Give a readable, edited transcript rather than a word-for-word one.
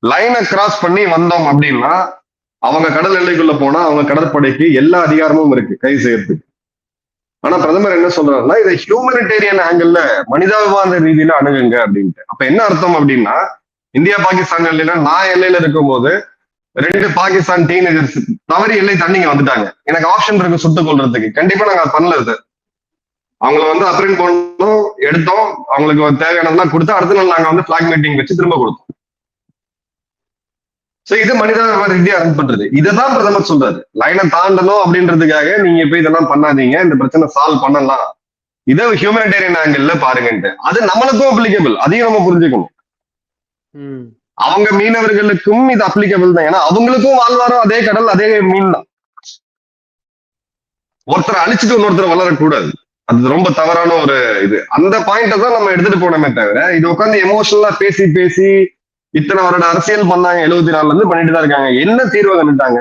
லைனை கிராஸ் பண்ணி வந்தோம் அப்படின்னா அவங்க கடல் எல்லைக்குள்ள போனா அவங்க கடற்படைக்கு எல்லா அதிகாரமும் இருக்கு கை செய்யறதுக்கு. ஆனா பிரதமர் என்ன சொல்றாருன்னா இதை ஹியூமனிடேரியன் ஆங்கிள் மனிதாபிமான ரீதியில அணுகுங்க அப்படின்ட்டு. அப்ப என்ன அர்த்தம் அப்படின்னா இந்தியா பாகிஸ்தான் எல்லையில நான் எல்லையில இருக்கும் போது 2 பாகிஸ்தான் டீனேஜர்ஸ் தவறி எல்லை தண்ணிங்க வந்துட்டாங்க. எனக்கு ஆப்ஷன் இருக்கு சுட்டுக் கொள்றதுக்கு. கண்டிப்பா நாங்க பண்ணல சார். அவங்கள அப்ரிண்ட் பண்ணோம், எடுத்தோம், அவங்களுக்கு தேவையானதெல்லாம் கொடுத்து அடுத்த நாள் நாங்க பிளாக் மீட்டிங் வச்சு திரும்ப கொடுத்தோம். இது மனிதாபிமான ரீதியா ரன் பண்றது. இதைதான் பிரதமர் சொல்றாரு. லைனை தாண்டணும் அப்படின்றதுக்காக நீங்க போய் இதெல்லாம் பண்ணாதீங்க, இந்த பிரச்சனை சால்வ் பண்ணலாம், இதை ஹியூமனிடேரியன் ஆங்கிள் பாருங்கன்ட்டு. அது நம்மளுக்கும் அப்ளிகபிள், அதையும் நம்ம புரிஞ்சுக்கணும். அவங்க மீனவர்களுக்கும் இது அப்ளிகபிள் தான். ஏன்னா அவங்களுக்கும் வாழ்வாரம் அதே கடல் அதே மீன் தான். ஒருத்தரை அழிச்சிட்டு இன்னொருத்தர் வளரக்கூடாது. அது ரொம்ப தவறான ஒரு இது. அந்த பாயிண்ட தான் நம்ம எடுத்துட்டு போனோமே தவிர இது உட்காந்து எமோஷனலா பேசி பேசி இத்தனை வருட அரசியல் பண்ணாங்க. 74ல இருந்து பண்ணிட்டு தான் இருக்காங்க. என்ன தீர்வு கண்டுட்டாங்க?